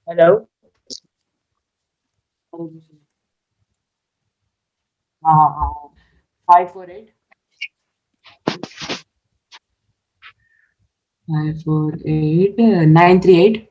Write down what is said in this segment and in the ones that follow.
Hello. 548. 548 938.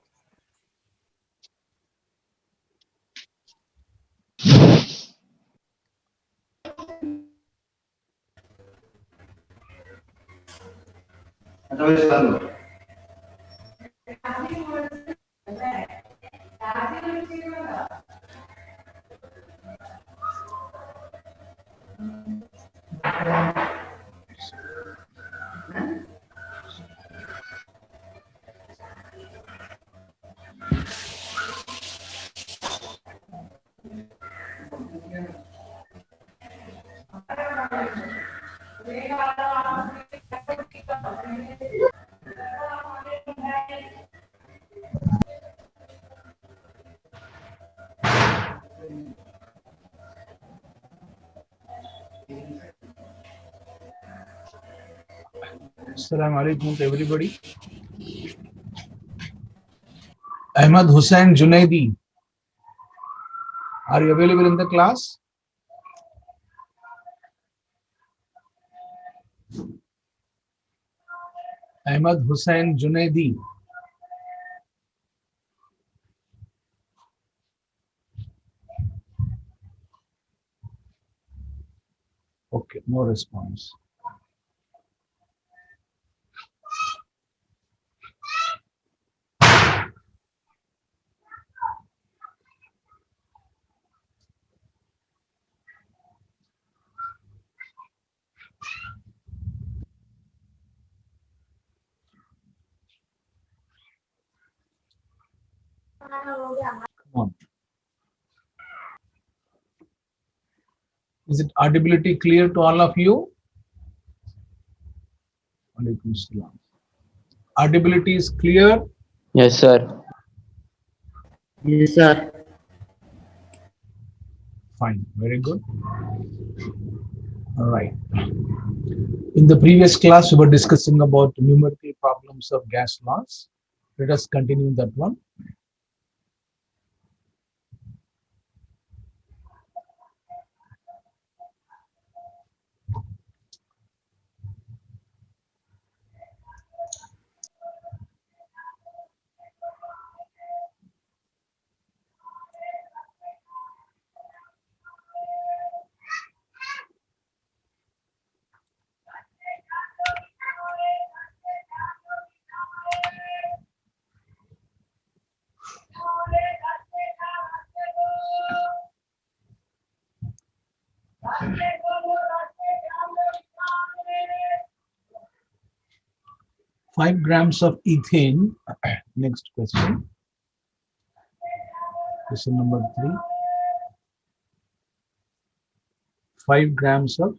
Assalamu alaikum to everybody. Ahmad Hussain Junaidi, are you available in the class? Ahmad Hussain Junaidi. Okay, no response. Come on. Is it audibility clear to all of you? Alaikum salam. Audibility is clear. Yes, sir. Yes, sir. Fine, very good. All right. In the previous class, we were discussing about numerical problems of gas laws. Let us continue that one. 5 grams of ethane. Next question. Question number 3. 5 grams of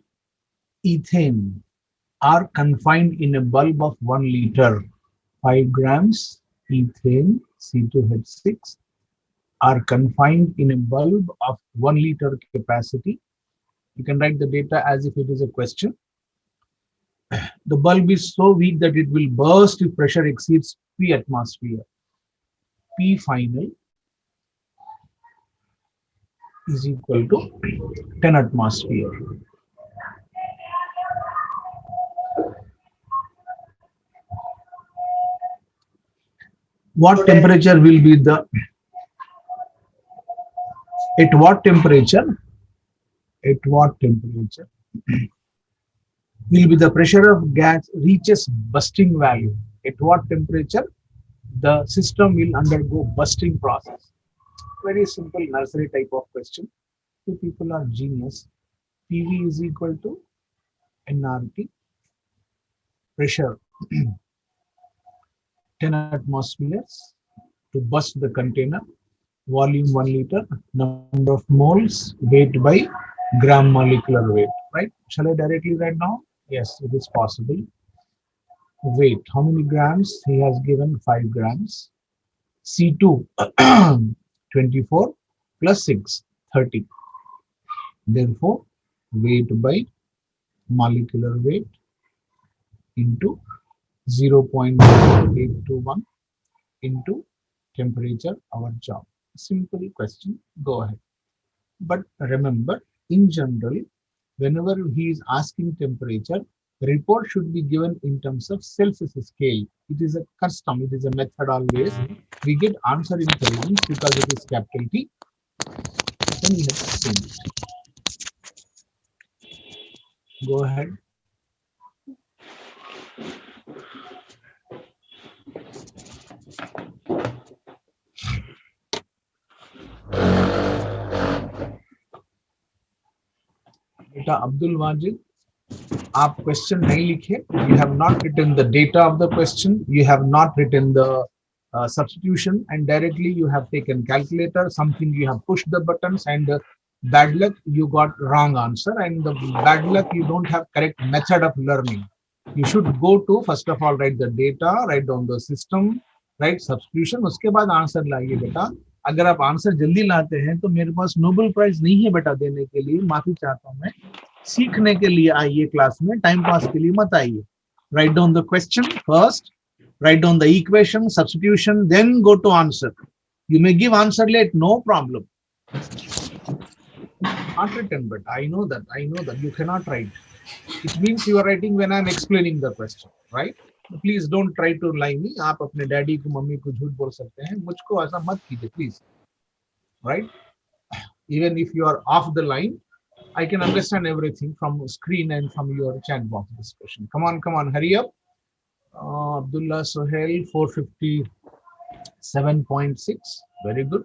ethane are confined in a bulb of 1 liter. 5 grams ethane C2H6 are confined in a bulb of 1 liter capacity. You can write the data as if it is a question. The bulb is so weak that it will burst if pressure exceeds P atmosphere. P final is equal to 10 atmosphere. What temperature will be the, at what temperature, at what temperature will be the pressure of gas reaches bursting value? At what temperature the system will undergo bursting process? Very simple nursery type of question. You people are genius. PV is equal to nRT, pressure 10 atmospheres to burst the container, volume 1 liter, number of moles, weight by gram molecular weight, right? Shall I directly write now? Yes, it is possible. Weight, how many grams? He has given 5 grams. C2, 24 plus 6, 30. Therefore, weight by molecular weight into 0.0821 into temperature our job? Simple question, go ahead. But remember, in general, whenever he is asking temperature, the report should be given in terms of Celsius scale. It is a custom, it is a method always. We get answer in Kelvins because it is capital T. Then we have to change it. Go ahead. बेटा अब्दुल वाजिद, आप question नहीं लिखे. You have not written the data of the question. You have not written the substitution, and directly you have taken calculator. Something you have pushed the buttons, and bad luck you got wrong answer, and the bad luck you don't have correct method of learning. You should go to first of all write the data, write down the system, write substitution. उसके बाद answer लाइए बेटा. अगर आप answer जल्दी लाते हैं तो मेरे पास नोबेल प्राइज नहीं है बेटा देने के लिए, माफी चाहता हूं मैं. सीखने के लिए आइए क्लास में, टाइम पास के लिए मत आइए. Write down the question first, write down the equation, substitution, then go to answer. You may give answer late, no problem. Not written, but I know that you cannot write. It means you are writing when I am explaining the question, right? Please don't try to lie me. आप अपने daddy को mummy को झूठ बोल सकते हैं, मुझको ऐसा मत कीजिए please, right? Even if you are off the line, I can understand everything from screen and from your chat box discussion. Come on, hurry up. Abdullah Sohail 457.6, very good.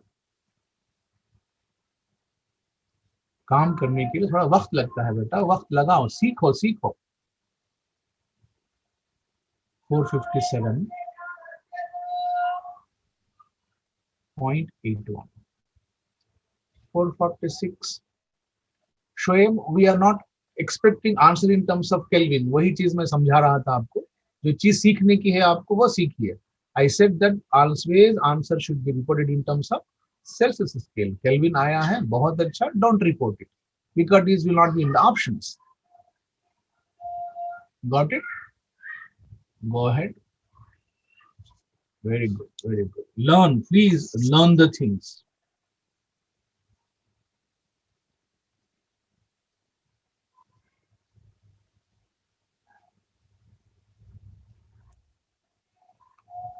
काम करने के लिए थोड़ा वक्त लगता है बेटा, वक्त लगाओ, सीखो. 457.81, 446. Shoaib, we are not expecting answer in terms of Kelvin. वही चीज मैं समझा रहा था आपको. जो चीज सीखने की है आपको वो सीखिए. I said that always answer should be reported in terms of Celsius scale. Kelvin आया है, बहुत अच्छा, don't report it because these will not be in the options. Got it? Go ahead. Very good. Learn, please learn the things.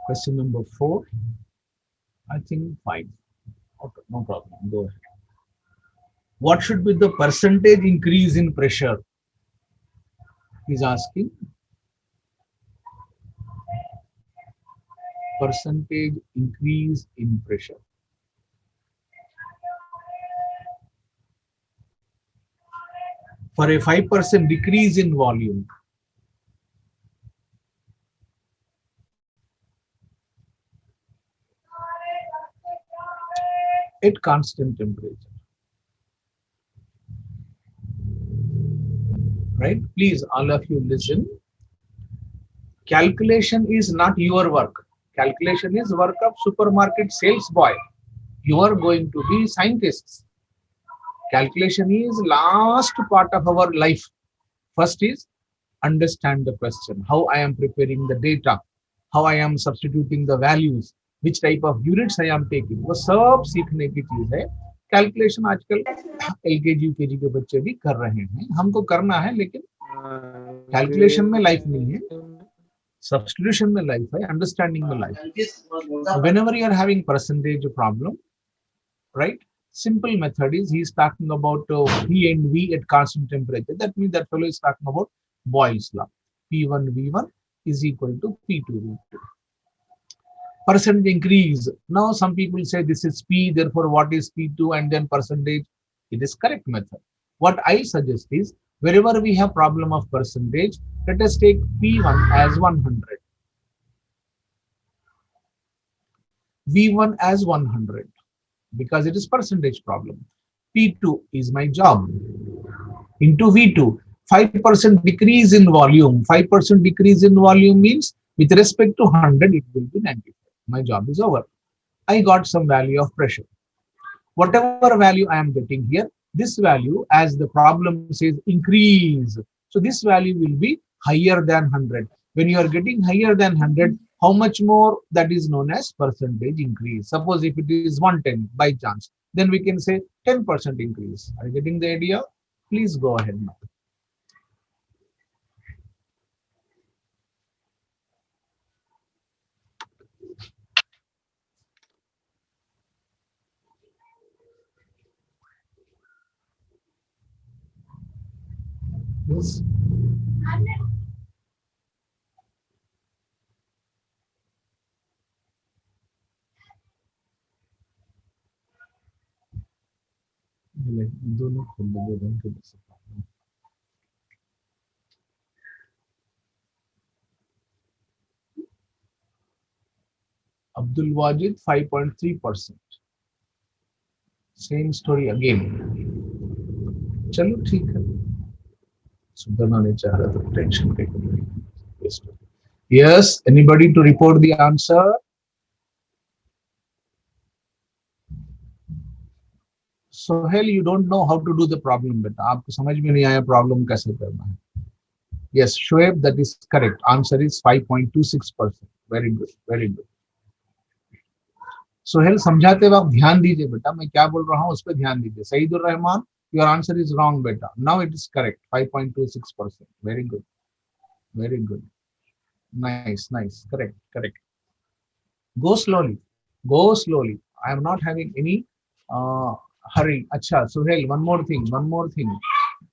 Question number 4, I think 5. Okay, no problem. Go ahead. What should be the percentage increase in pressure? He's asking. Percentage increase in pressure. For a 5% decrease in volume, at constant temperature, right? Please, all of you listen. Calculation is not your work. Calculation is work of supermarket sales boy. You are going to be scientists. Calculation is last part of our life. First is understand the question, how I am preparing the data, how I am substituting the values, which type of units I am taking. वो सब सीखने की चीज है. Calculation आजकल LKG UKG के बच्चे भी कर रहे हैं, हमको करना है, लेकिन कैलकुलेशन में लाइफ नहीं है, सब्स्टिट्यूशन में लाइफ है, अंडरस्टैंडिंग में लाइफ है. Whenever you are having percentage problem, right? Simple method is he is talking about P and V at constant temperature. That means that fellow is talking about Boyle's law. P1 V1 is equal to P2 V2. Percent increase. Now some people say this is P, therefore what is P2 and then percentage. It is correct method. What I suggest is wherever we have problem of percentage, let us take P1 as 100, V1 as 100, because it is percentage problem. P2 is my job into V2. 5% decrease in volume. 5% decrease in volume means with respect to 100, it will be 95. My job is over. I got some value of pressure. Whatever value I am getting here, this value, as the problem says, increase. So this value will be higher than 100. When you are getting higher than 100, How much more? That is known as percentage increase. Suppose if it is 110 by chance, then we can say 10% increase. Are you getting the idea? Please go ahead now. Yes. दोनों खोल दो, दोनों के बस। Abdul Wajid 5.3%. Same story again. चलो ठीक है, सुधरना नहीं चाह रहा तो टेंशन के। Yes, anybody to report the answer? Sohail, you don't know how to do the problem, बेटा आपको समझ में नहीं आया प्रॉब्लम कैसे करना है. Yes, Shoaib, that is correct. Answer is 5.26%. Very good, very good. Sohail समझाते वक्त ध्यान दीजिए बेटा, मैं क्या बोल रहा हूँ उस पर ध्यान दीजिए. Saidur Rahman, your answer is wrong बेटा. Now it is correct, 5.26%. Very good, very good. Nice nice, correct correct. Go slowly, go slowly. I am not having any hurry. Acha, Sohail, one more thing.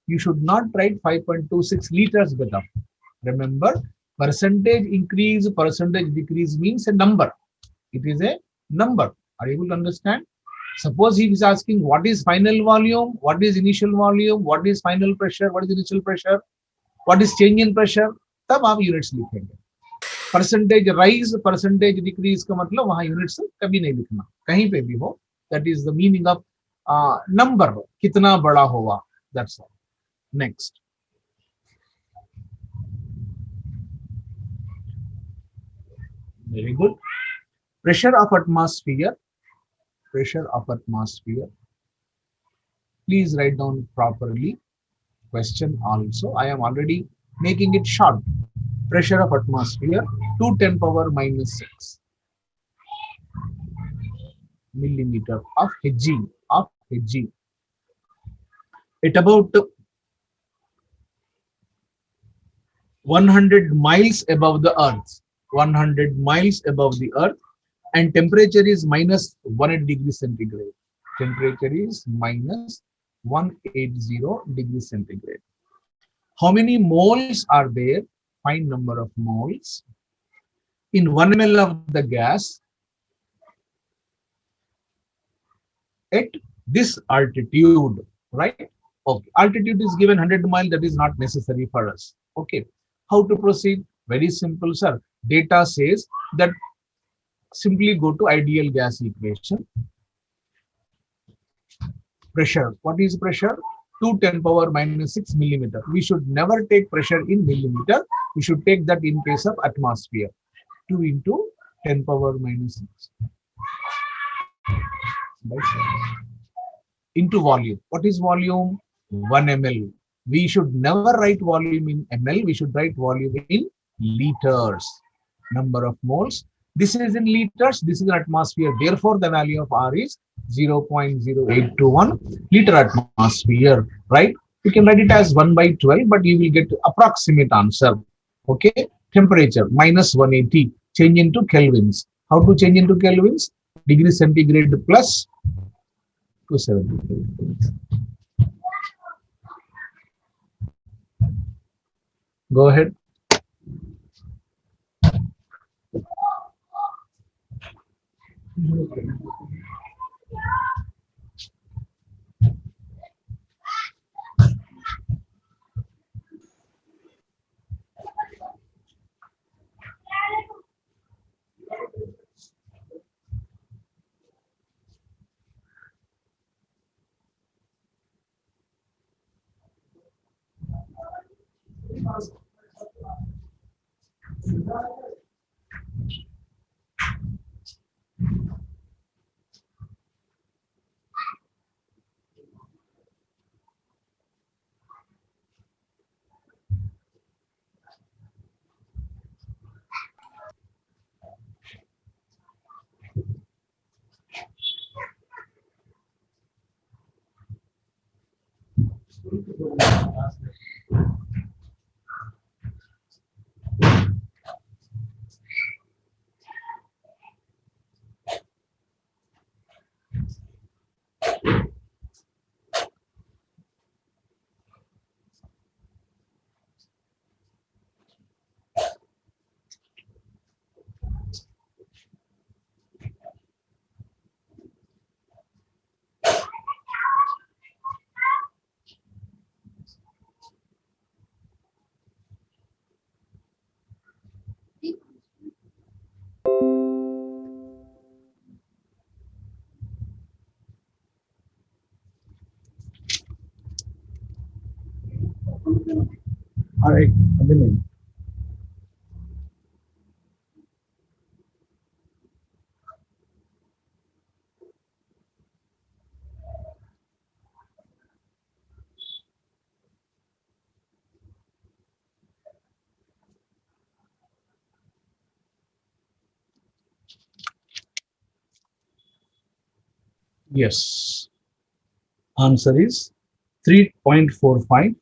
You should not write 5.26 liters beta. Remember, percentage increase, percentage decrease means a number. It is a number. Are you able to understand? Suppose he is asking what is final volume, what is initial volume, what is final pressure, what is initial pressure, what is change in pressure, तब आप units लिखेंगे. Percentage rise, percentage decrease का मतलब वहां units कभी नहीं लिखना, कहीं पे भी हो. That is the meaning of number, कितना बड़ा होगा, that's all. Next. Very good. Pressure of atmosphere, pressure of atmosphere. Please write down properly. Question also. I am already making it short. Pressure of atmosphere to 10 power minus 6 millimeter of Hg, of Hg at about 100 miles above the earth, 100 miles above the earth, and temperature is minus 180 degrees centigrade. Temperature is minus 180 degrees centigrade. How many moles are there? Find number of moles in 1 ml of the gas at this altitude, right? Okay, altitude is given 100 miles, that is not necessary for us. Okay, how to proceed? Very simple, sir. Data says that simply go to ideal gas equation. Pressure, what is pressure? 2 10 power minus 6 millimeter. We should never take pressure in millimeter, we should take that in case of atmosphere. 2 into 10 power minus 6 into volume. What is volume? 1 ml. We should never write volume in ml, we should write volume in liters. Number of moles, this is in liters, this is in atmosphere, therefore the value of R is 0.0821 liter atmosphere, right? You can write it as 1 by 12, but you will get approximate answer. Okay, temperature minus 180, change into kelvins. How to change into kelvins? Degree centigrade plus 270. Go ahead. All right, Abhinay. Yes. Answer is 3.45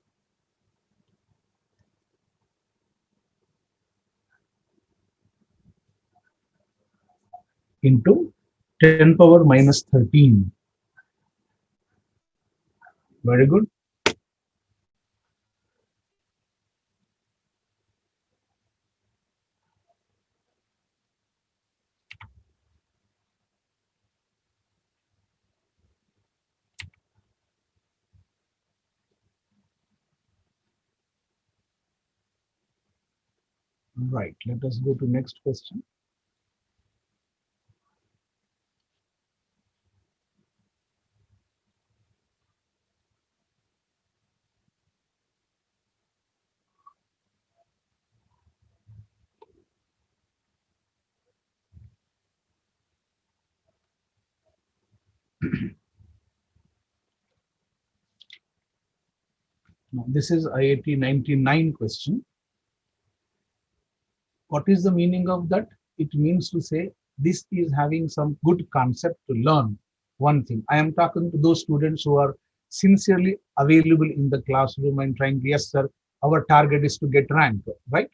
into 10 power minus 13. Very good. Right. Let us go to next question. Now, this is IIT 99 question. What is the meaning of that? It means to say this is having some good concept to learn. One thing, I am talking to those students who are sincerely available in the classroom and trying, yes, sir, our target is to get rank, right?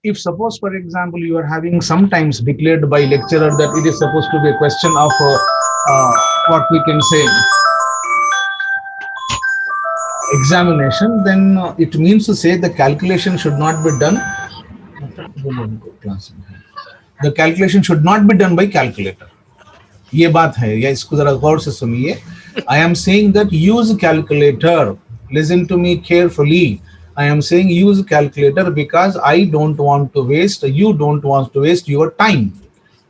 If suppose, for example, you are having sometimes declared by lecturer that it is supposed to be a question of what we can say examination, then it means to say the calculation should not be done. The calculation should not be done by calculator. ये बात है, या इसको जरा गौर से सुनिए. I am saying that use calculator. Listen to me carefully. I am saying use calculator because I don't want to waste, you don't want to waste your time.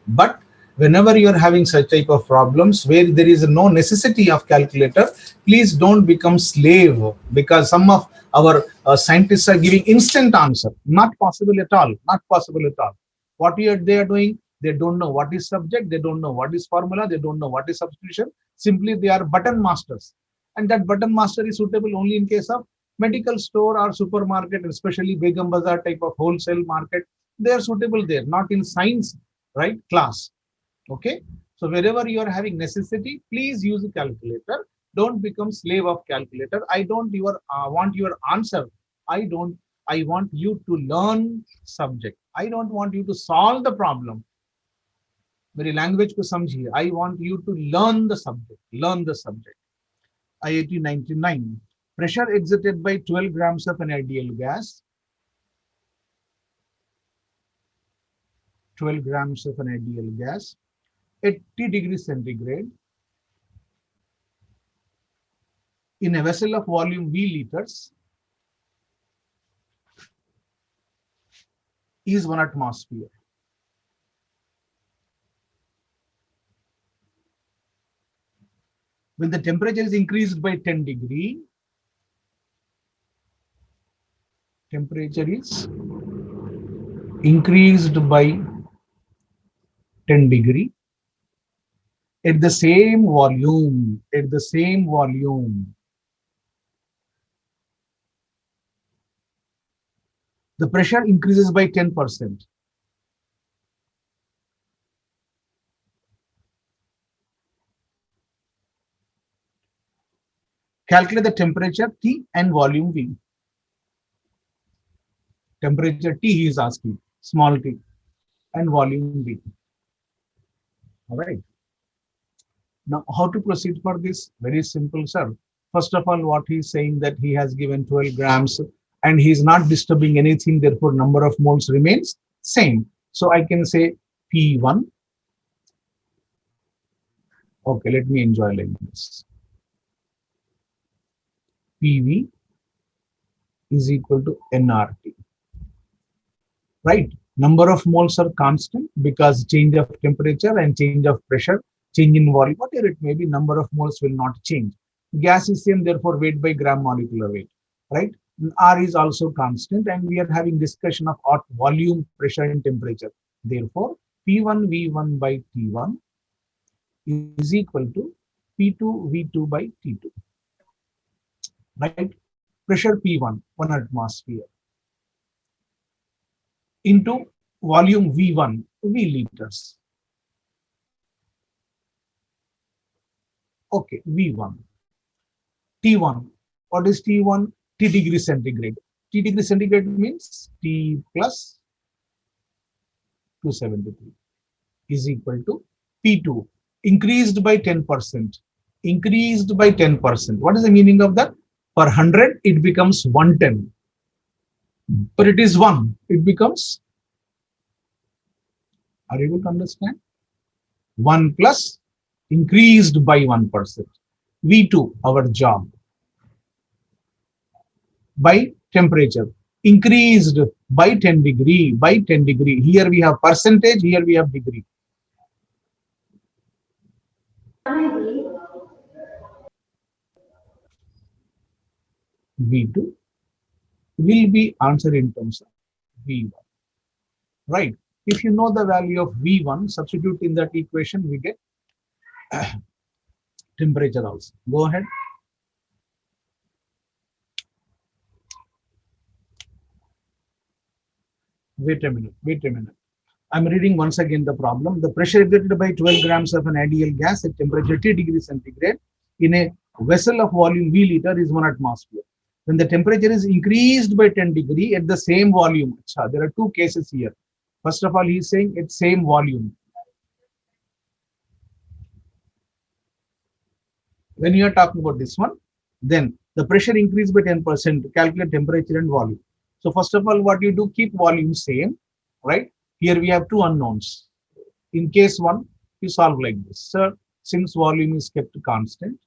But whenever you are having such type of problems where there is no necessity of calculator, please don't become slave, because some of our scientists are giving instant answer. Not possible at all. Not possible at all. What they are doing, they don't know what is subject, they don't know what is formula, they don't know what is substitution. Simply they are button masters, and that button master is suitable only in case of medical store or supermarket, especially Begum Bazaar type of wholesale market. They are suitable there, not in science, right, class. Okay, so wherever you are having necessity, please use a calculator. Don't become slave of calculator. I don't your want your answer. I want you to learn subject. I don't want you to solve the problem. मेरी language को समझिए. I want you to learn the subject. Learn the subject. IIT 99. Pressure exerted by 12 grams of an ideal gas. 12 grams of an ideal gas. 80 degrees centigrade in a vessel of volume V liters is 1 atmosphere. When the temperature is increased by 10 degree, temperature is increased by 10 degree at the same volume, the pressure increases by 10%. Calculate the temperature T and volume V. Temperature T he is asking, small t, and volume V. All right. Now, how to proceed for this? Very simple, sir. First of all, what he is saying that he has given 12 grams and he is not disturbing anything, therefore number of moles remains same. So I can say P1. Okay, let me enjoy like this. PV is equal to nRT. Right? Number of moles are constant because change of temperature and change of pressure, change in volume, whatever it may be, number of moles will not change. Gas is same, therefore weight by gram molecular weight. Right? R is also constant, and we are having discussion of what volume, pressure, and temperature. Therefore, P1 V1 by T1 is equal to P2 V2 by T2. Right? Pressure P1, 1 atmosphere, into volume V1, V liters. Okay, V1. T1. What is T1? T degree centigrade. T degree centigrade means T plus 273 is equal to P2, increased by 10%. Increased by 10%. What is the meaning of that? Per 100, it becomes 110. But it is 1. It becomes, are you able to understand? 1 plus increased by 1%. V2, our job, by temperature, increased by 10 degree, by 10 degree. Here we have percentage, here we have degree. V2 will be answered in terms of V1. Right? If you know the value of V1, substitute in that equation, we get temperature also. Go ahead. Wait a minute, wait a minute. I'm reading once again the problem. The pressure exerted by 12 grams of an ideal gas at temperature T degree centigrade in a vessel of volume V liter is 1 atmosphere. When the temperature is increased by 10 degree at the same volume, there are two cases here. First of all, he is saying it's same volume. When you are talking about this one, then the pressure increased by 10%, calculate temperature and volume. So first of all, what you do, keep volume same, right? Here we have two unknowns. In case one, you solve like this. Sir, since volume is kept constant,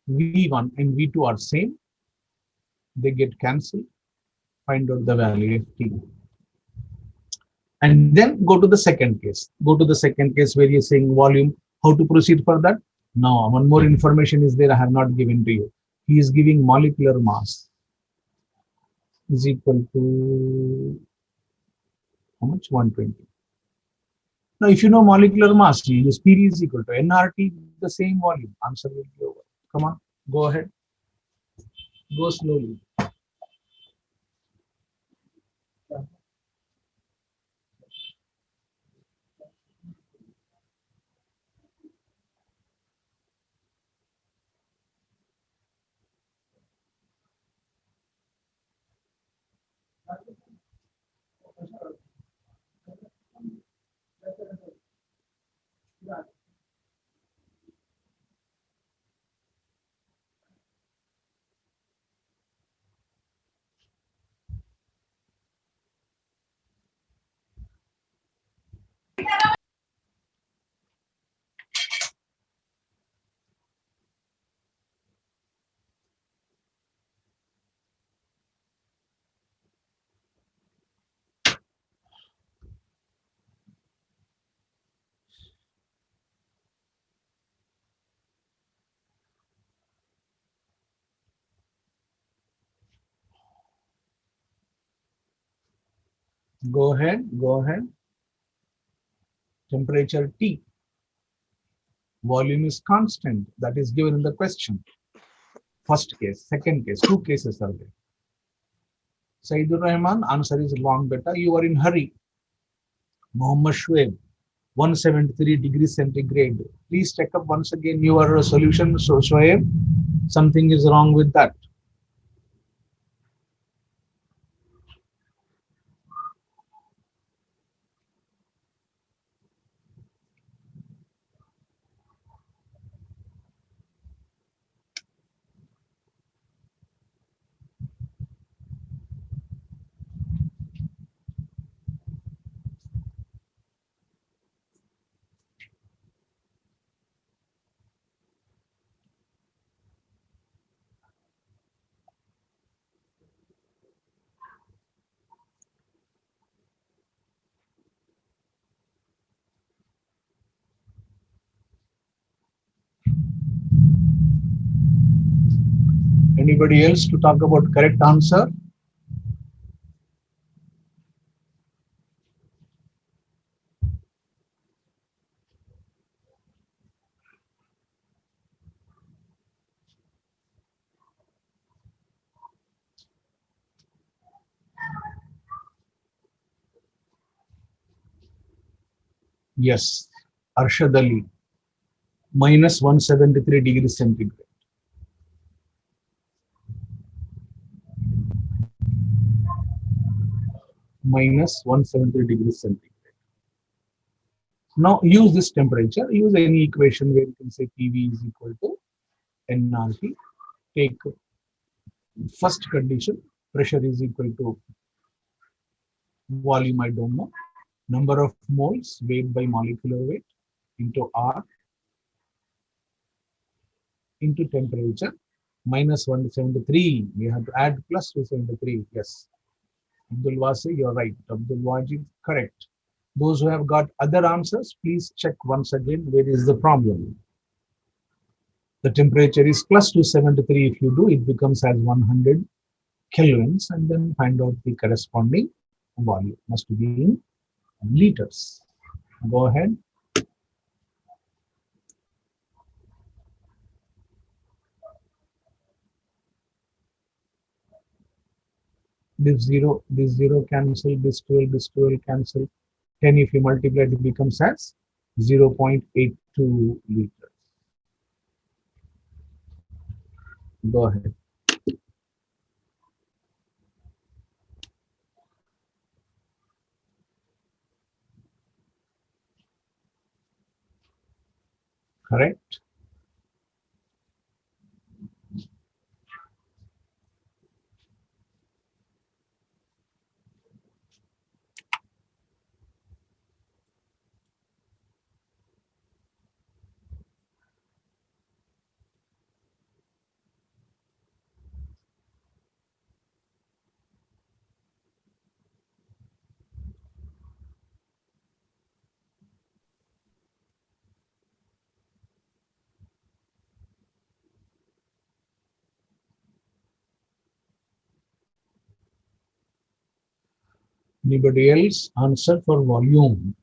V1 and V2 are same, they get cancelled, find out the value of T. And then go to the second case. Go to the second case where you're saying volume, how to proceed for that? Now, one more information is there I have not given to you. He is giving molecular mass is equal to how much? 120. Now, if you know molecular mass, you use P is equal to nRT, the same volume. Answer will be over. Come on, go ahead. Go slowly. Go ahead, go ahead. Temperature T. Volume is constant. That is given in the question. First case, second case, two cases are there. Saidur Rahman, answer is long beta. You are in hurry. Mohammed Shoaib, 173 degrees centigrade. Please check up once again your solution. So Shoaib, something is wrong with that. Anybody else to talk about correct answer? Yes, Arshad Ali, minus 173 degrees centigrade. Minus 173 degrees centigrade. Now use this temperature, use any equation where you can say PV is equal to nRT. Take first condition, pressure is equal to volume, I don't know, number of moles, weight by molecular weight, into R, into temperature, minus 173. We have to add plus 273. Yes. Abdul Wasi, you're right. Abdul Wajid, correct. Those who have got other answers, please check once again where is the problem. The temperature is plus 273. If you do, it becomes as 100 kelvins, and then find out the corresponding volume. Must be in liters. Go ahead. This zero cancel, this 12 cancel. 10 if you multiply it becomes as 0.82 liters. Go ahead. Correct. Anybody else? Answer for volume.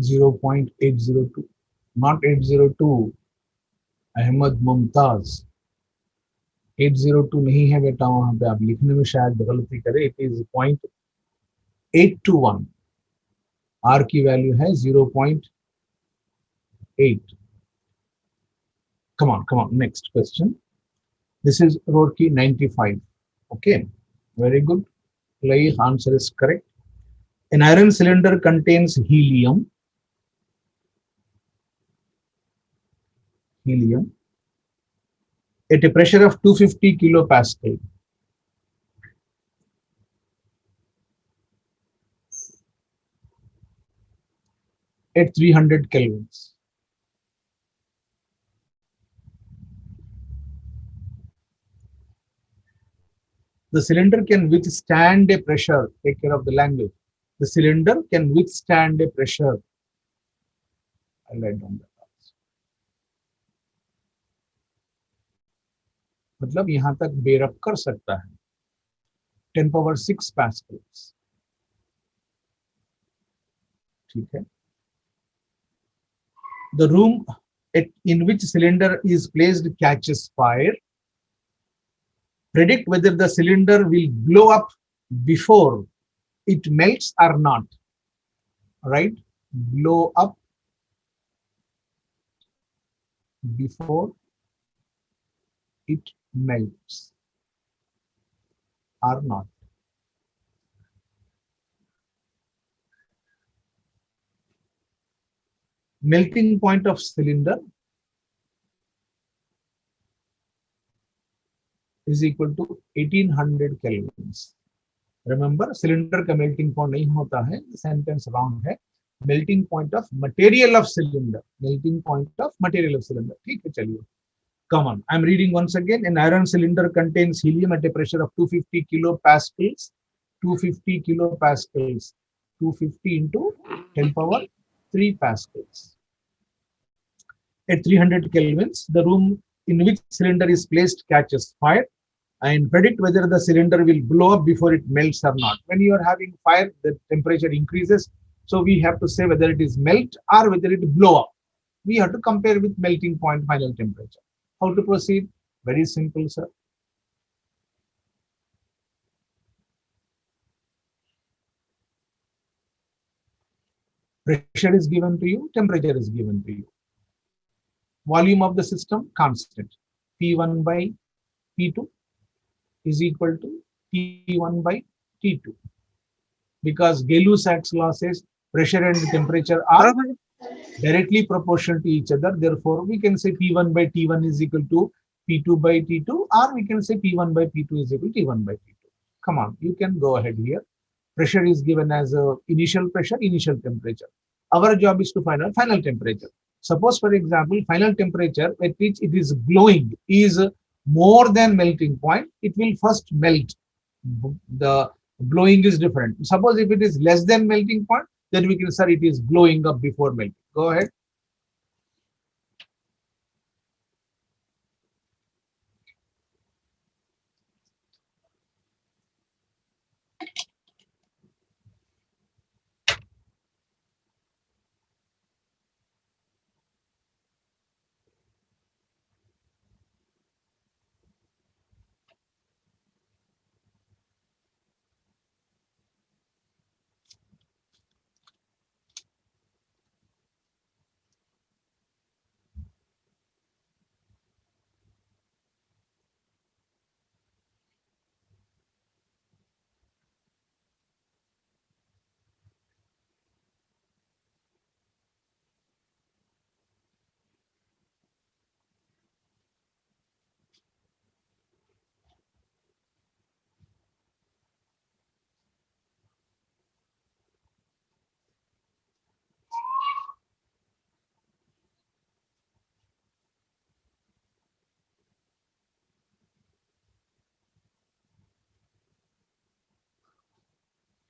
Zero point 802. Not 802. Ahmad Mumtaz 802 नहीं है बेटा, वहां पे आप लिखने में शायद गलती करें. It is 0.821. आर की वैल्यू है 0.8. Come on, next question. This is Roorkee 95. Okay, very good. Like answer is correct. An iron cylinder contains helium at a pressure of 250 kilopascal. At 300 kelvins. The cylinder can withstand a pressure. Take care of the language. The cylinder can withstand a pressure. I'll write down that. मतलब यहां तक बेरअप कर सकता है. 10 power 6 pascals. ठीक है. The room in which cylinder is placed catches fire. Predict whether the cylinder will blow up before it melts or not. Right? Blow up before it melts or not. Melting point of cylinder is equal to 1800 kelvins. Remember, cylinder का melting point नहीं होता है, sentence wrong है. Melting point of material of cylinder. Melting point of material of cylinder. ठीक है, चलिए. Come on, I'm reading once again. An iron cylinder contains helium at a pressure of 250 kilopascals. 250 kilopascals. 250 into 10 power 3 pascals. At 300 kelvins, the room in which cylinder is placed catches fire, and predict whether the cylinder will blow up before it melts or not. When you are having fire, the temperature increases. So we have to say whether it is melt or whether it blow up. We have to compare with melting point final temperature. How to proceed? Very simple, sir. Pressure is given to you, temperature is given to you. Volume of the system constant. P1 by P2 is equal to T1 by T2. Because Gay-Lussac's law says pressure and temperature are directly proportional to each other. Therefore, we can say P1 by T1 is equal to P2 by T2, or we can say P1 by P2 is equal to T1 by T2. Come on, you can go ahead here. Pressure is given as initial pressure, initial temperature. Our job is to find out final temperature. Suppose, for example, final temperature at which it is glowing is more than melting point, it will first melt. The blowing is different. Suppose if it is less than melting point, then we can say it is blowing up before melting. Go ahead.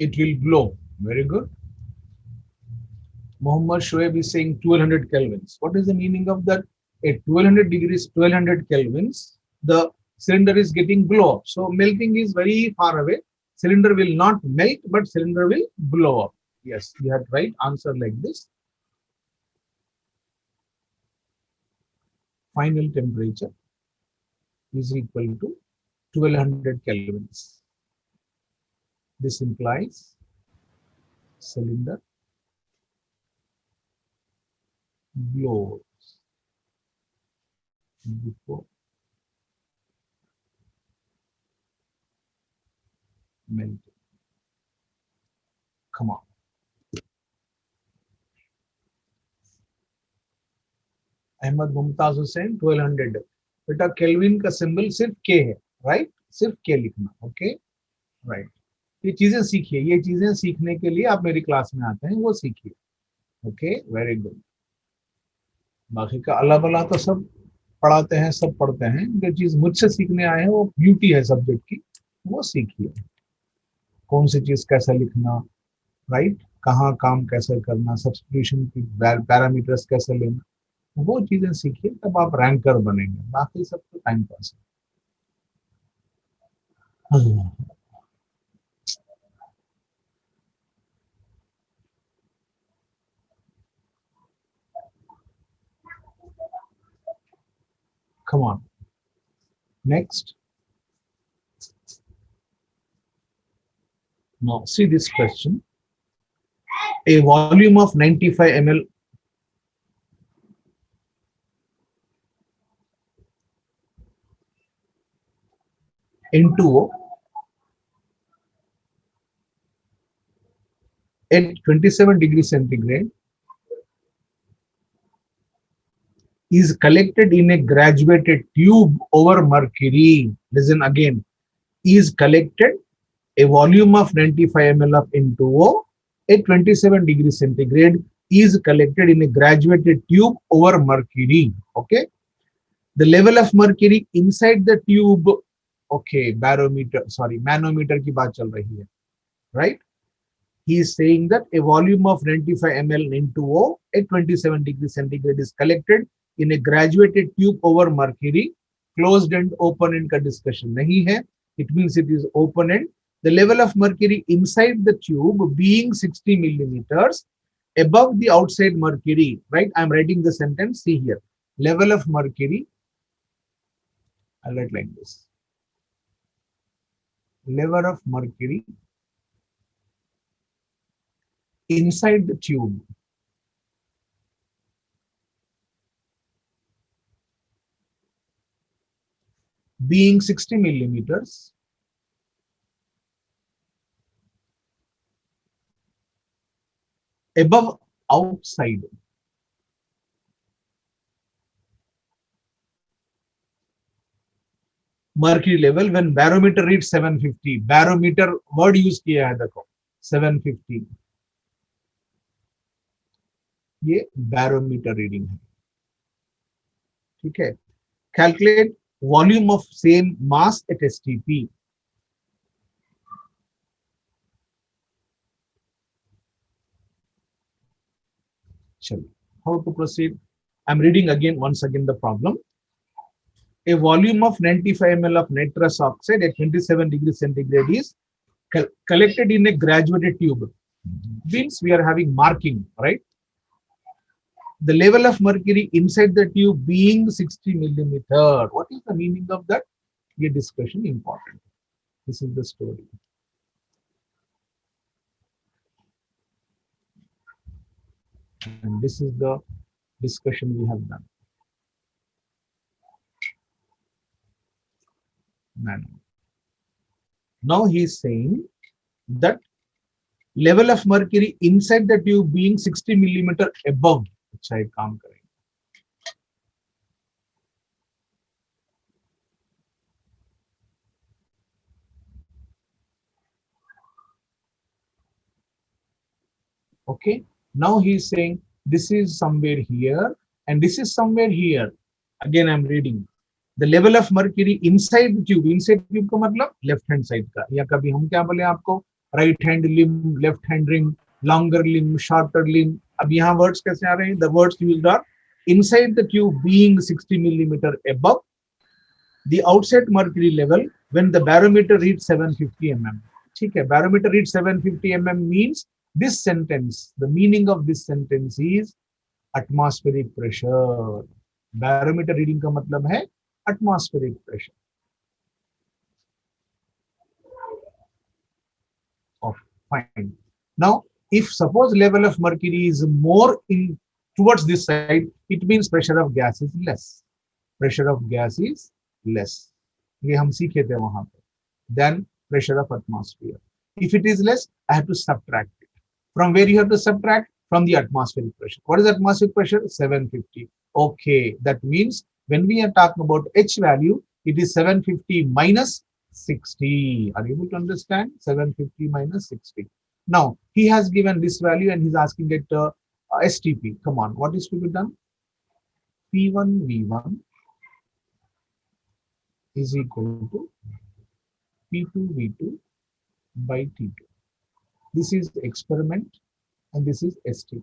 It will glow. Very good. Muhammad Shoaib is saying 1200 kelvins. What is the meaning of that? At 1200 degrees, 1200 kelvins, the cylinder is getting glow up. So melting is very far away. Cylinder will not melt, but cylinder will blow up. Yes, you had right answer like this. Final temperature is equal to 1200 kelvins. This implies cylinder blows before melting. Come on. Ahmad Mumtaz Hussain 1200. बेटा kelvin का symbol सिर्फ के है, right? सिर्फ के लिखना. Okay, right. ये चीजें सीखिए. ये चीजें सीखने के लिए आप मेरी क्लास में आते हैं, वो सीखिए. Okay, very good. बाकी का अल्लाह बला तो सब पढ़ाते हैं, सब पढ़ते हैं. जो चीज मुझसे सीखने आए हैं वो ब्यूटी है सब्जेक्ट की, वो सीखिए. कौन सी चीज कैसे लिखना, राइट? कहाँ काम कैसे करना, सब्स्टिट्यूशन की पैरामीटर्स कैसे लेना, वो चीजें सीखिए, तब आप रैंकर बनेंगे. बाकी सब तो टाइम पास है. Next. Now see this question. A volume of 95 ml N2O at 27 degrees centigrade is collected in a graduated tube over mercury. Listen again. Is collected a volume of 95 ml of N2O at 27 degrees centigrade is collected in a graduated tube over mercury. Okay. The level of mercury inside the tube. Okay. Manometer की बात चल रही है. Right. He is saying that a volume of 95 ml N2O at 27 degrees centigrade is collected in a graduated tube over mercury. Closed and open end का discussion नहीं है. It means it is open end. The level of mercury inside the tube being 60 millimeters above the outside mercury. Right? I am writing the sentence. See here. Level of mercury. I'll write like this. Level of mercury inside the tube being 60 millimeters above outside mercury level when barometer reads 750. Barometer word use किया है देखो 750. ये barometer reading है. ठीक है. Calculate volume of same mass at STP. How to proceed? I'm reading once again the problem. A volume of 95 ml of nitrous oxide at 27 degrees centigrade is collected in a graduated tube. Means we are having marking, right? The level of mercury inside the tube being 60 millimeter. What is the meaning of that? Ye discussion important. This is the story. And this is the discussion we have done. Now he is saying that level of mercury inside the tube being 60 millimeter above. अच्छा एक काम करेंगे. Okay. Now he is saying this is somewhere here and this is somewhere here. Again I am reading. The level of mercury inside the tube. Inside tube का मतलब left hand side का. या कभी हम क्या बोले आपको right hand limb, left hand ring, longer limb, shorter limb. अब यहाँ words कैसे आ रहे हैं? The words used are inside the tube being 60 millimeter above the outside mercury level when the barometer reads 750 mm. ठीक है. Barometer reads 750 mm means this sentence. The meaning of this sentence is atmospheric pressure. Barometer reading का मतलब है atmospheric pressure. Oh, fine. Now, if suppose level of mercury is more in towards this side, it means pressure of gas is less. Pressure of gas is less. ये हम सीखे थे वहां पे. Then pressure of atmosphere. If it is less, I have to subtract it. From where you have to subtract? From the atmospheric pressure. What is atmospheric pressure? 750. Okay, that means when we are talking about H value, it is 750 minus 60. Are you able to understand? 750 minus 60. Now, he has given this value and he's asking it STP. Come on, what is to be done? P1 V1 is equal to P2 V2 by T2. This is experiment and this is STP.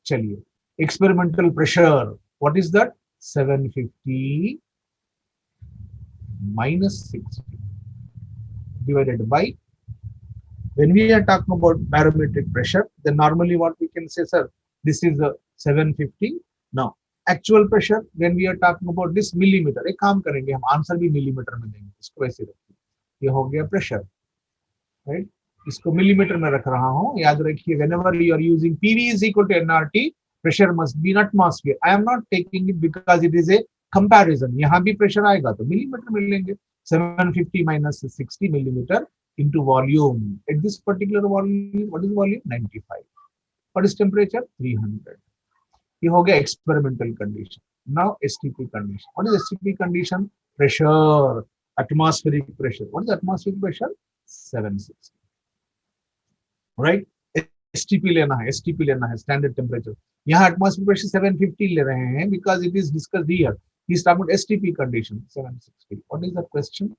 Chaliye. Experimental pressure. What is that? 750 minus 60 divided by. When we are talking about barometric pressure, then normally what we can say, sir, this is a 750. Now, Actual pressure when we are talking about this millimeter, एक काम करेंगे हम answer भी millimetre में देंगे, इसको ऐसे रखिए, ये हो गया प्रेशर, राइट, इसको मिलीमीटर में रख रहा हूं, याद रखिए whenever you are using PV is equal to nRT, pressure must be in atmosphere. I am not taking it because it is a comparison, यहाँ भी प्रेशर आएगा तो मिलीमीटर में लेंगे, 750 minus 60 millimeter into volume, at this particular volume what is volume, 95, what is temperature, 300. ये हो गया experimental condition. Now STP condition, what is STP condition, pressure, atmospheric pressure, what is atmospheric pressure, 760, right, STP लेना है, STP लेना है, standard temperature, यहाँ atmospheric pressure 750 ले रहे हैं because it is discussed here, he is talking about STP condition 760. What is the question,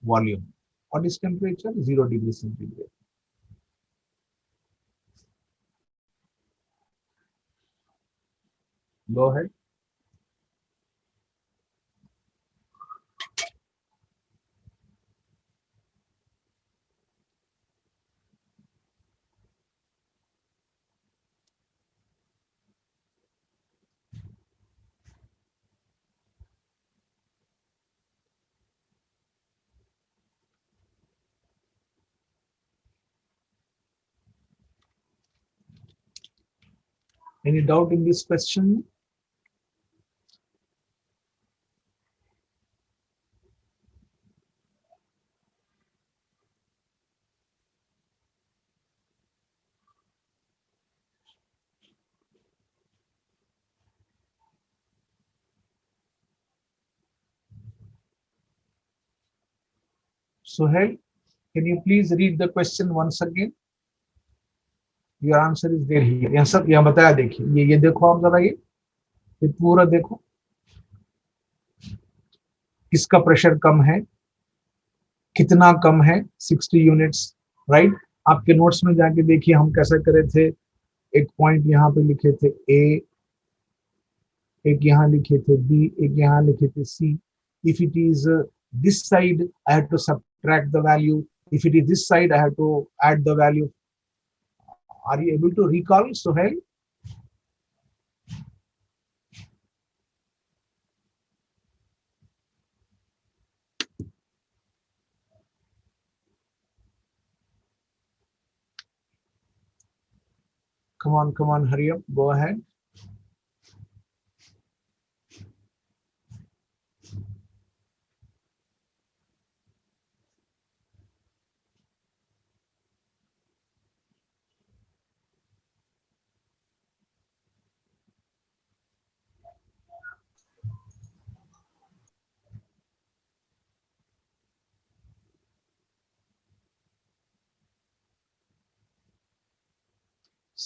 volume, what is temperature, 0 degree centigrade. Go ahead. Any doubt in this question? Sohail, can you please read the question once again? Your answer is there here. यहाँ सब यहाँ बताया, देखिए ये देखो आप जरा, ये पूरा देखो, किसका प्रेशर कम है, कितना कम है, 60 यूनिट्स, राइट. आपके नोट्स में जाके देखिए हम कैसे करे थे, एक पॉइंट यहाँ पे लिखे थे ए, एक यहाँ लिखे थे बी, एक यहाँ लिखे थे C. If it is this side I have to subtract the value, if it is this side I have to add the value. Are you able to recall, Sohail? Come on, hurry up, go ahead.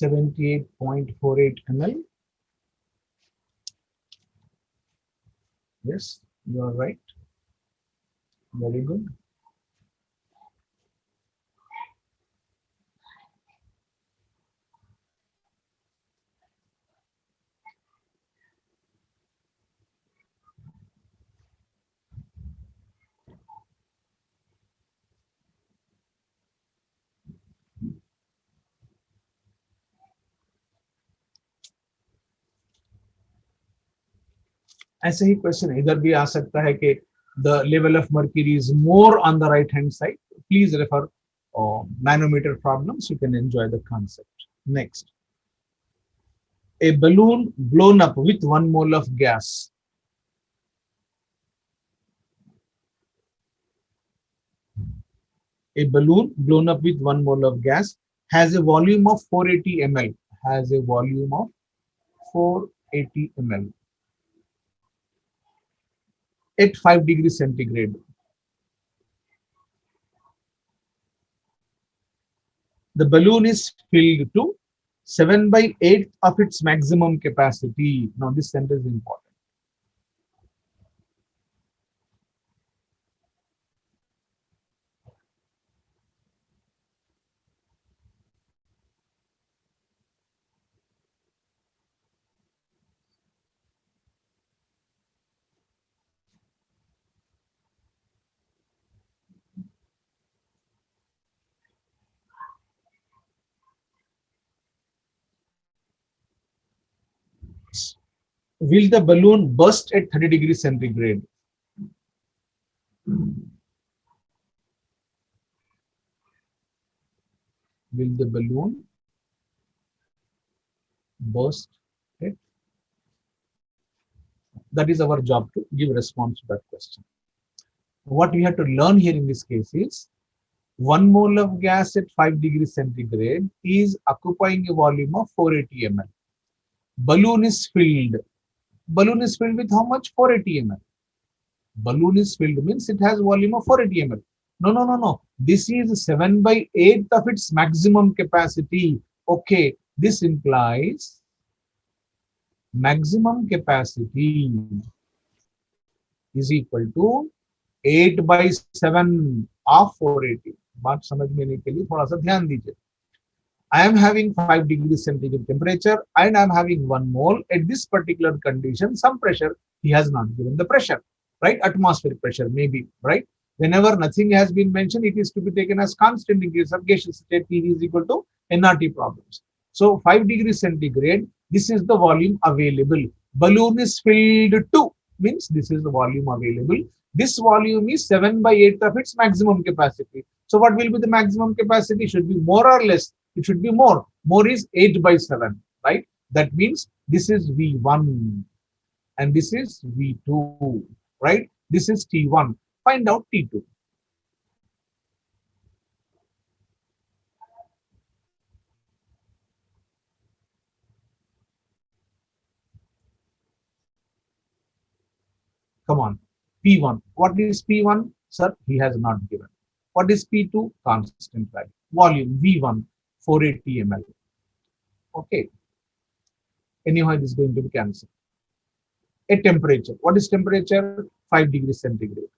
.48 ml. Yes, you are right. Very good. ऐसे ही question इधर भी आ सकता है कि the level of mercury is more on the right hand side. Please refer manometer problems, you can enjoy the concept. Next, a balloon blown up with 1 mole of gas. A balloon blown up with 1 mole of gas has a volume of 480 ml, has a volume of 480 ml at 5 degrees centigrade. The balloon is filled to 7/8 of its maximum capacity. Now this sentence is important. will the balloon burst at 30 degrees centigrade? Will the balloon burst at, that is our job to give response to that question. What we have to learn here in this case is 1 mole of gas at 5 degrees centigrade is occupying a volume of 480 ml. Balloon is filled. Balloon is filled with how much? 480 ml. Balloon is filled means it has volume of 480 ml. No, no, no, no. This is 7/8 of its maximum capacity. Okay, this implies maximum capacity is equal to 8/7 of 480. बात समझने के लिए थोड़ा सा ध्यान दीजिए. I am having 5 degrees centigrade temperature and I am having 1 mole at this particular condition. Some pressure, he has not given the pressure, right? Atmospheric pressure, maybe, right? Whenever nothing has been mentioned, it is to be taken as constant in case of gaseous state. PV is equal to nRT problems. So 5 degrees centigrade, this is the volume available. Balloon is filled to, means this is the volume available. This volume is 7/8 of its maximum capacity. So what will be the maximum capacity? Should be more or less. It should be more. More is 8/7, right? That means this is V1 and this is V2, right? This is T1. Find out T2. Come on. P1. What is P1? Sir, he has not given. What is P2? Constant value. Volume V1, 480 ml. Okay. Anyhow, this is going to be cancelled. A temperature. What is temperature? 5 degrees centigrade.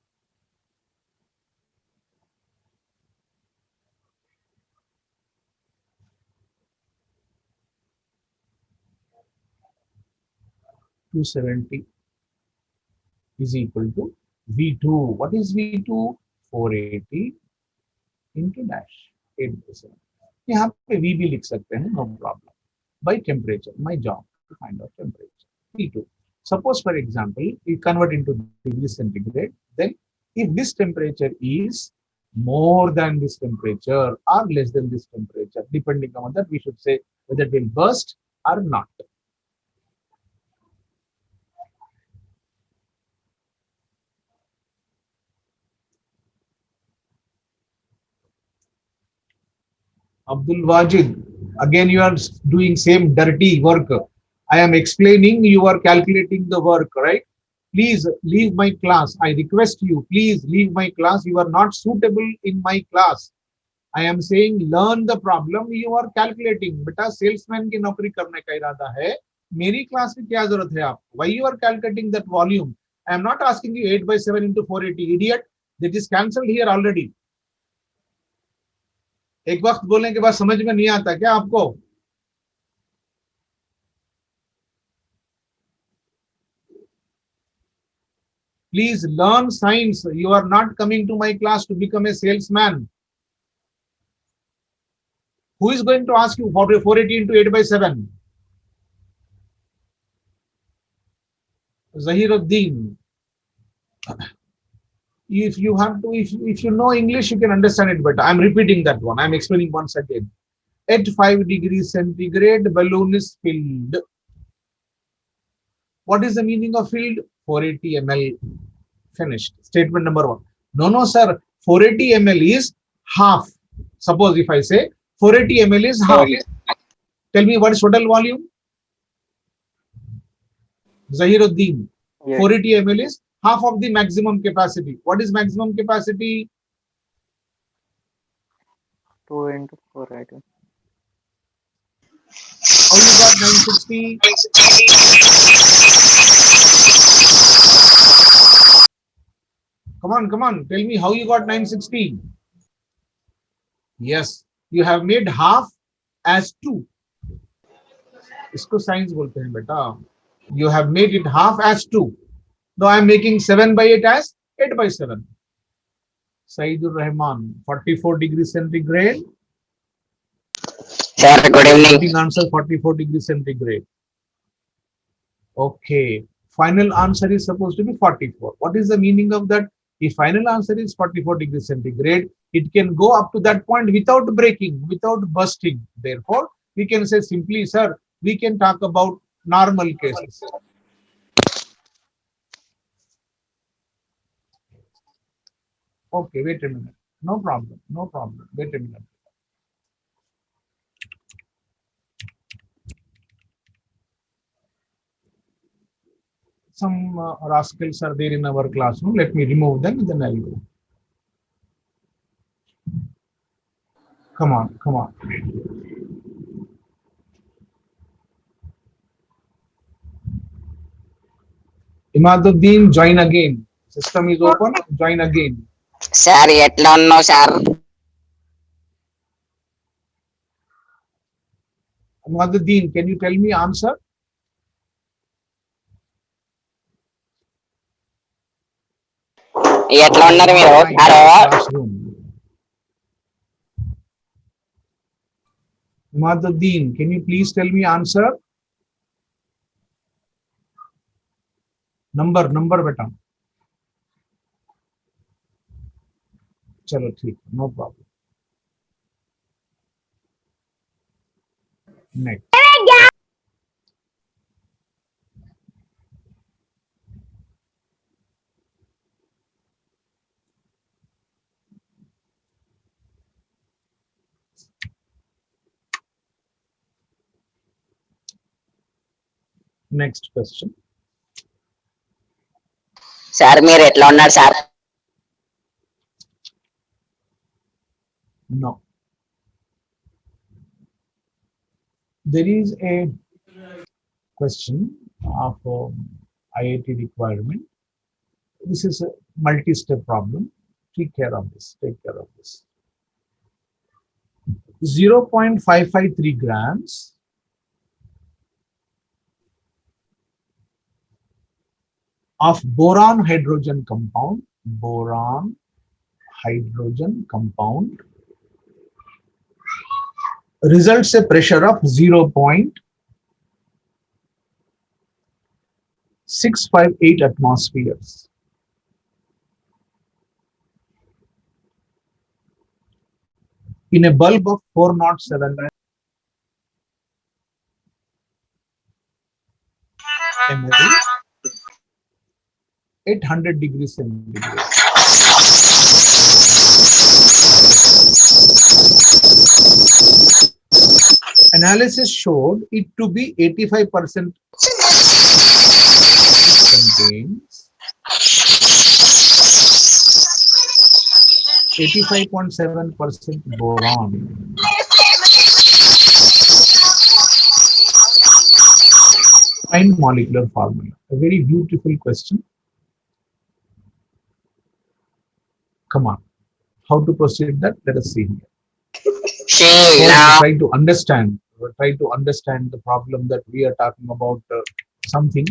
(270) is equal to V2. What is V2? 480 into dash 8/7. यहाँ पे V भी लिख सकते हैं, no problem. By temperature, my job to find out temperature. T2. Suppose, for example, we convert into degrees centigrade. Then, if this temperature is more than this temperature or less than this temperature, depending on that, we should say whether it will burst or not. Abdul Wajid, again you are doing same dirty work. I am explaining, you are calculating the work, right? Please leave my class. I request you, please leave my class. You are not suitable in my class. I am saying learn the problem. You are calculating. बेटा salesman की नौकरी करने का इरादा है. मेरी class की क्या जरूरत है आपको? Why you are calculating that volume? I am not asking you 8/7 into 480. Idiot, that is cancelled here already. एक वक्त बोलने के बाद समझ में नहीं आता क्या आपको? Please learn science. You are not coming to my class to become a salesman. Who is going to ask you for 480 into 8/7? Zahiruddin. If you have to, if you know English, you can understand it better. I'm repeating that one. I'm explaining once again. At 5 degrees centigrade, balloon is filled. What is the meaning of filled? 480 ml. Finished. Statement number 1. No, no, sir. 480 ml is half. Suppose if I say 480 ml is half. Tell me what is total volume? Zahiruddin. Yes. 480 ml is half of the maximum capacity. What is maximum capacity? 2 into 480. How you got 960? Come on. Tell me how you got 960. Yes, you have made half as 2. इसको science बोलते हैं बेटा. You have made it half as 2. Now I am making 7/8 as 8/7. Saidur Rahman, 44 degrees centigrade. Sir, good evening. Answer 44 degrees centigrade. Okay. Final answer is supposed to be 44. What is the meaning of that? If final answer is 44 degrees centigrade, it can go up to that point without breaking, without bursting. Therefore, we can say simply, sir, we can talk about normal cases. Okay, wait a minute. No problem. No problem. Wait a minute. Some rascals are there in our classroom. Let me remove them and then I'll go. Come on, come on. Imaduddin, join again. System is open. Join again. Sir ఎట్లా ఉన్నావు sir? Imaduddin, can you tell me answer? ఎట్లా ఉన్నారు మీరు? Hello Classroom. Imaduddin, can you please tell me answer? Number beta. Chalo, theek, no problem. Next. Next question. Sir మీరు ఎట్లా ఉన్నారు sir? No. There is a question of IIT requirement. This is a multi-step problem. Take care of this. Take care of this. 0.553 grams of boron hydrogen compound, results a pressure of 0.658 atmospheres. In a bulb of 407 ml, 800 degrees centigrade. Analysis showed it to be 85% contains 85.7% boron. Find molecular formula. A very beautiful question. Come on. How to proceed that? Let us see here. Try to understand. Try to understand the problem that we are talking about. Something.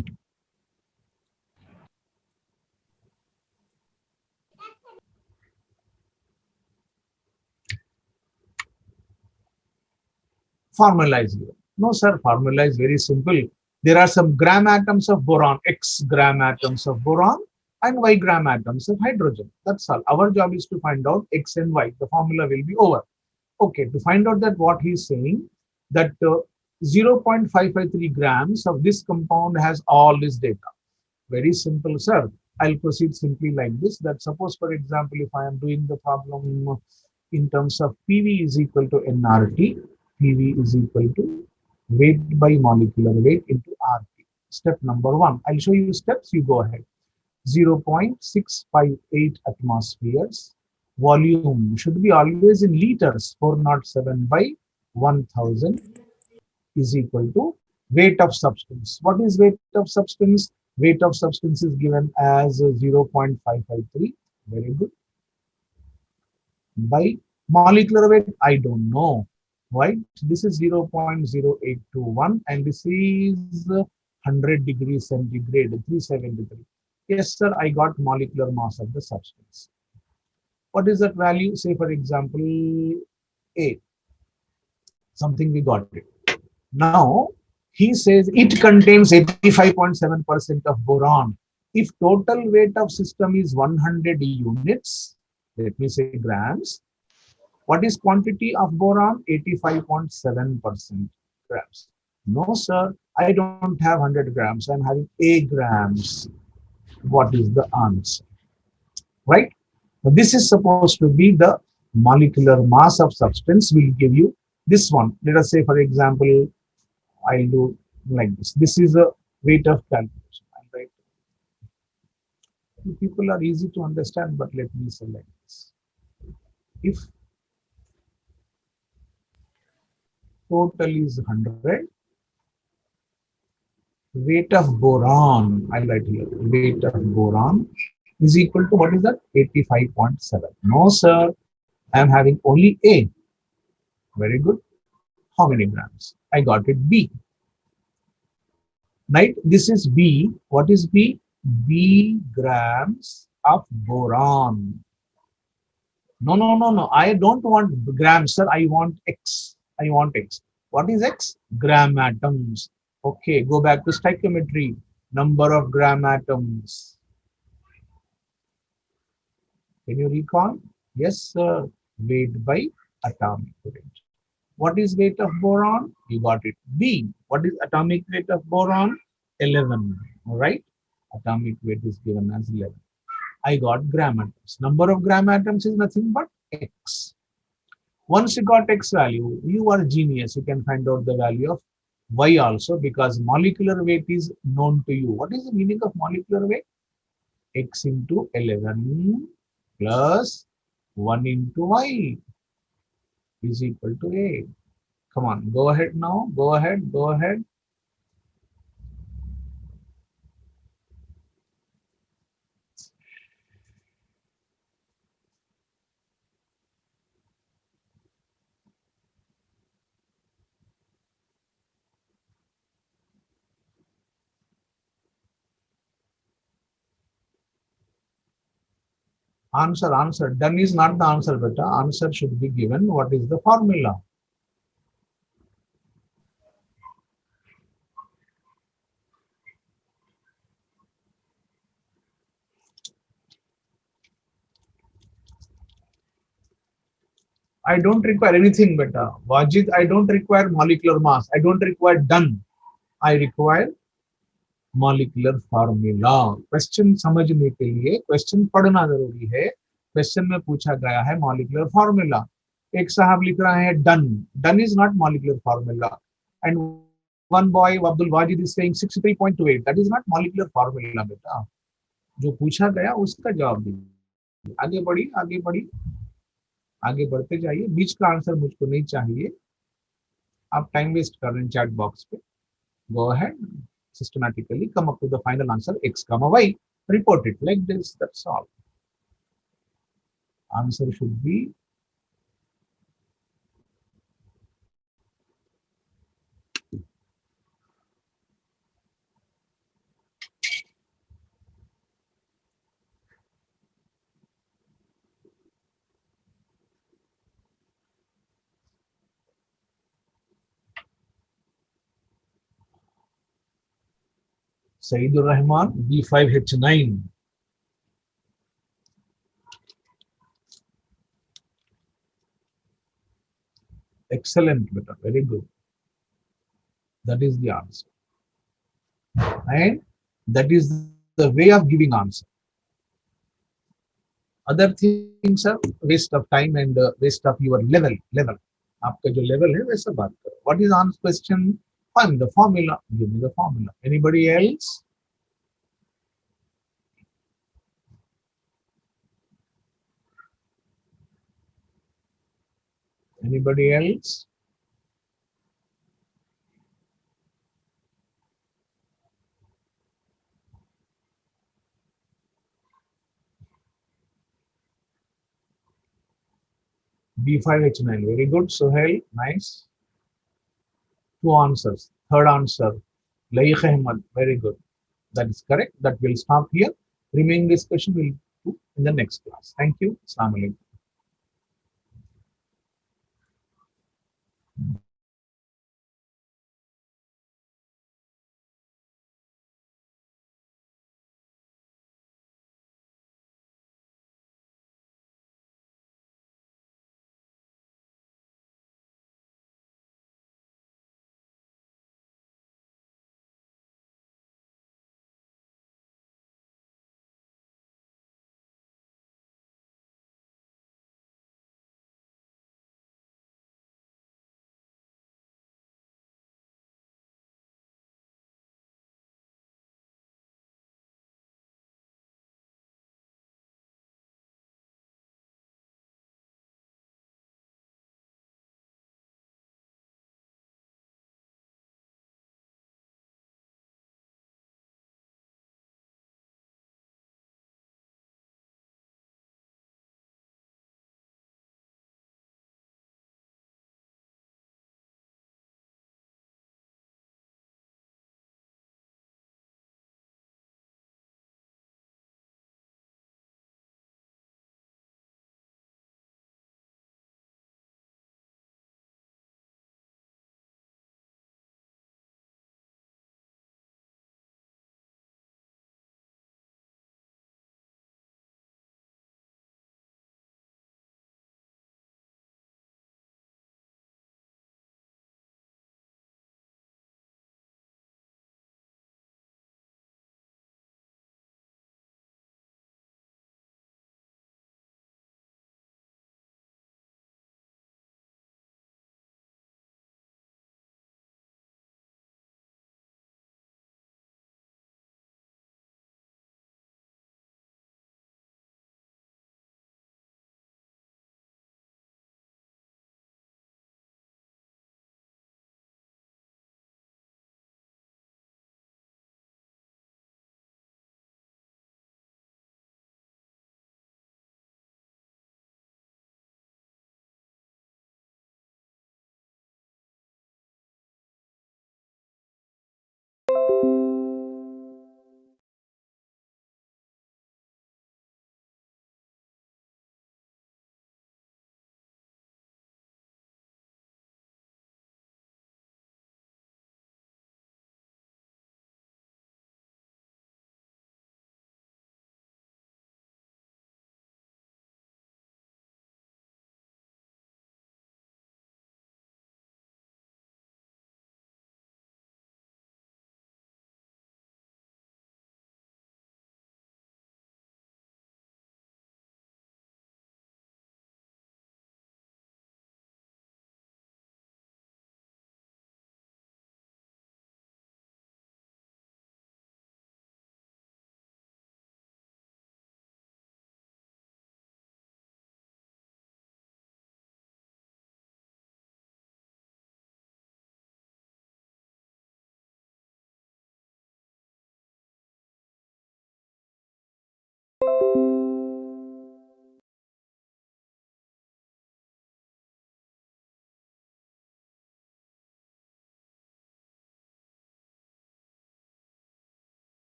Formula is here. No, sir. Formula is very simple. There are some gram atoms of boron, X gram atoms of boron, and Y gram atoms of hydrogen. That's all. Our job is to find out X and Y. The formula will be over. Okay, to find out that what he's saying, that 0.553 grams of this compound has all this data. Very simple, sir. I'll proceed simply like this. That suppose, for example, if I am doing the problem in terms of PV is equal to nRT, PV is equal to weight by molecular weight into RT. Step number 1. I'll show you steps. You go ahead. 0.658 atmospheres. Volume should be always in liters. 407 by 1000 is equal to weight of substance. What is weight of substance? Weight of substance is given as 0.553. Very good. By molecular weight, I don't know. Right? This is 0.0821 and this is 100 degrees centigrade, 373. Yes, sir, I got molecular mass of the substance. What is that value? Say, for example, A. Something we got it. Now, He says it contains 85.7% of boron. If total weight of system is 100 units, let me say grams, what is quantity of boron? 85.7% grams. No, sir, I don't have 100 grams. I'm having A grams. What is the answer? Right? Now, this is supposed to be the molecular mass of substance. Will give you this one. Let us say, for example, I'll do like this. This is a weight of calculation. Right? People are easy to understand, but let me select this. If total is 100, weight of boron, I write here, weight of boron is equal to what is that? 85.7. No, sir, I am having only A. Very good. How many grams? I got it B. Right? This is B. What is B? B grams of boron. No, no, no, no. I don't want grams, sir. I want X. I want X. What is X? Gram atoms. Okay, go back to stoichiometry. Number of gram atoms. Can you recall? Yes, sir. Weight by atomic weight. What is weight of boron? You got it. B. What is atomic weight of boron? 11. All right. Atomic weight is given as 11. I got gram atoms. Number of gram atoms is nothing but X. Once you got X value, you are genius. You can find out the value of Y also because molecular weight is known to you. What is the meaning of molecular weight? X into 11 plus 1 into Y is equal to A. Come on, go ahead now. Go ahead, go ahead. Answer. Done is not the answer, beta. Answer should be given. What is the formula? I don't require anything, beta. Wajid, I don't require molecular mass. I don't require done. I require molecular formula. Question समझने के लिए question पढ़ना जरूरी है. Question में पूछा गया है मॉलिक्यूलर फार्मूला. एक साहब लिख रहा है done. Done is not molecular formula. And one boy Abdul Wajid is saying 63.28. That is not molecular formula बेटा. जो पूछा गया उसका जवाब दीजिए. आगे बढ़ी, आगे बढ़ी, आगे बढ़ते जाइए. बीच का आंसर मुझको नहीं चाहिए. आप टाइम वेस्ट कर रहे हैं चैट बॉक्स पे. Go ahead, systematically come up with the final answer X comma Y. Report it like this. That's all. Answer should be Saidur Rahman B5H9. Excellent, beta. Very good. That is the answer. And that is the way of giving answer. Other things are waste of time and waste of your level. आपका जो level है वैसा बात करो. What is answer question? Find the formula. Give me the formula. Anybody else? Anybody else? B5H9. Very good. Sohail, nice. 2 answers. Third answer, Laik Ahmad. Very good. That is correct. That will stop here. Remaining discussion will do in the next class. Thank you. Assalamu alaikum.